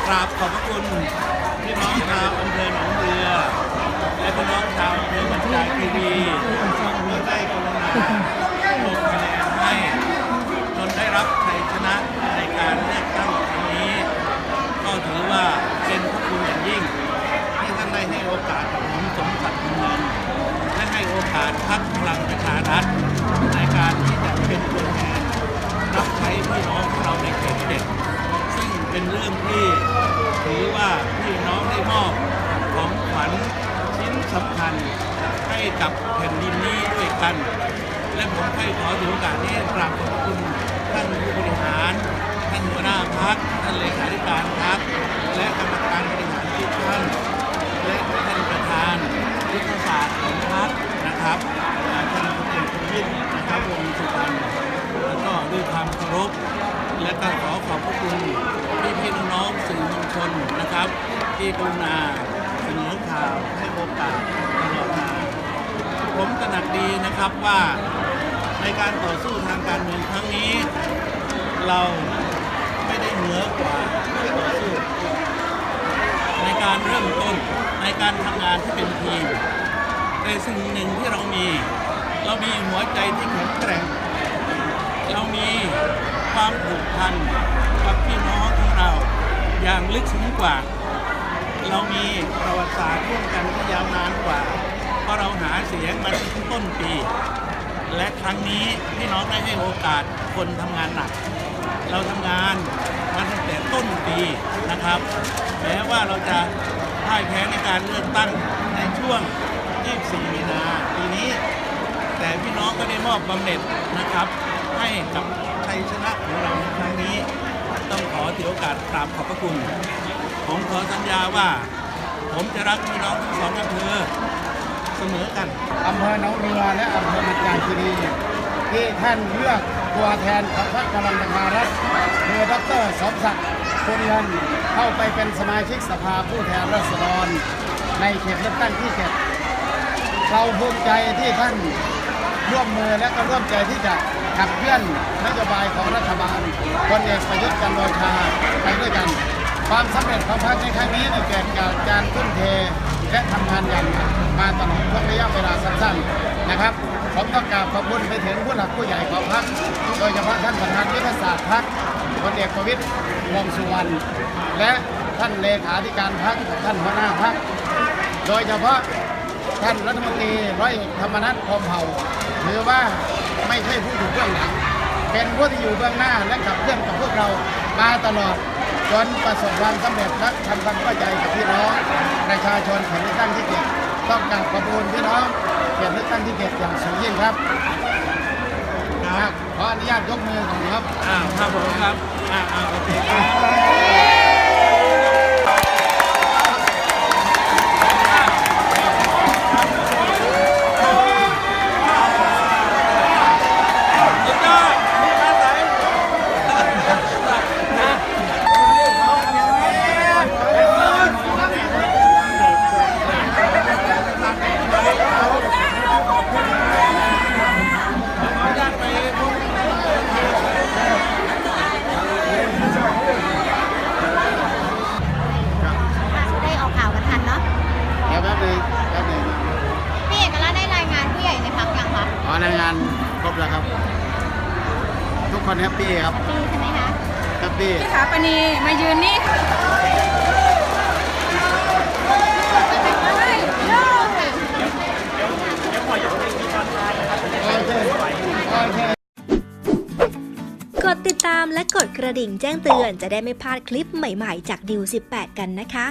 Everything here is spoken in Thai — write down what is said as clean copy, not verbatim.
กราบขอบพระคุณพี่น้องชาวอำเภอหนองเรือและพี่น้องชาวอำเภอบรรจายคีรีที่ได้กรุณาลงคะแนนให้จนได้รับชัยชนะในการเลือกตั้งครั้งนี้ก็ถือว่าเป็นพระคุณอย่างยิ่งที่ท่านได้ให้โอกาสผมสมศักดิ์เงินและให้โอกาสพรรคพลังประชารัฐในการที่จะเป็นตัวแทนรับใช้พี่น้องของเราในเขตเด็กซึ่งเป็นเรื่องที่ถือว่าพี่น้องได้มอบของขวัญชิ้นสำคัญให้กับแผ่นดินนี้ด้วยกันและผมให้ขอถือโอกาสนี้กราบขอบคุณท่านผู้บริหารท่านหัวหน้าพรรคท่านเลขาธิการพรรคและกรรมการบริหารทุกท่านและท่านประธานยุทธศาสตร์ของพรรคนะครับท่านพลเอกประวิตรนะครับวงษ์สุวรรณแล้วก็ด้วยความเคารพและก็ขอขอบพระคุณพี่น้องสื่อมวลชนนะครับที่กรุณาเสนอข่าวให้โอกาสตลอดมาผมตระหนักดีนะครับว่าในการต่อสู้ทางการเมืองครั้งนี้เราไม่ได้เหนือกว่าที่ต่อสู้ในการเริ่มต้นในการทำงานที่เป็นทีมแต่สิ่งหนึ่งที่เรามีหัวใจที่แข็งแกร่งเรามีความผูกพันกับพี่น้องของเราอย่างลึกซึ้งกว่าเรามีประวัติศาสตร์ร่วมกันที่ยาวนานกว่าเพราะเราหาเสียงมาตั้งต้นปีและครั้งนี้พี่น้องได้ให้โอกาสคนทำงานหนักเราทำงานมาตั้งแต่ต้นปีนะครับแม้ว่าเราจะพ่ายแพ้ในการเลือกตั้งในช่วง 24 มีนาปีนี้แต่พี่น้องก็ได้มอบบำเหน็จนะครับให้กับชัยชนะของเราในครั้งนี้ต้องขอถือโอกาสกราบขอบพระคุณผมขอสัญญาว่าผมจะรักพี่น้องทั้งสองอำเภอเสมอกันอำเภอหนองเรือและอำเภอบรรจายคีรีที่ท่านเลือกตัวแทนของพรรคพลังประชารัฐคือดร.สมศักดิ์ภูลเงินเข้าไปเป็นสมาชิกสภาผู้แทนราษฎรในเขตเลือกตั้งที่7เราภูมิใจที่ท่านร่วมมือและก็ร่วมใจที่จะขับเคลื่อนนโยบายของรัฐบาลพลเอกประยุทธ์จันทร์โอชาไปด้วยกันความสำเร็จของพรรคในครั้งนี้เกิดจากการทุ่มเทและทำงานอย่างหนักมาตลอดช่วงระยะเวลาสั้นๆนะครับผมต้องกราบขอบคุณไปถึงผู้หลักผู้ใหญ่ของพรรคโดยเฉพาะท่านประธานยุทธศาสตร์พรรคพลเอกประวิตรวงษ์สุวรรณและท่านเลขาธิการพรรคท่านหัวหน้าพรรคโดยเฉพาะท่านรัฐมนตรีร้อยเอกธรรมนัส พรหมเผ่าถือว่าไม่ใช่ผู้อยู่เบื้องหลังเป็นผู้ที่อยู่เบื้องหน้าและขับเคลื่อนกับพวกเรามาตลอดจนประสบความสำเร็จและทำความเข้าใจกับพี่น้องประชาชนเขตเลือกตั้งที่7ต้องกราบขอบคุณพี่น้องเขตเลือกตั้งที่7อย่างสูงยิ่งครับขออนุญาตยกมือก่อนครับครับผมครับโอเคครับรายงานครบแล้วครับทุกคนแฮปปี้ครับแฮปปี้ใช่ไหมคะแฮปปี้พี่ขาปณีมายืนนี่กดติดตามและกดกระดิ่งแจ้งเตือนจะได้ไม่พลาดคลิปใหม่ๆจากดิว18กันนะคะ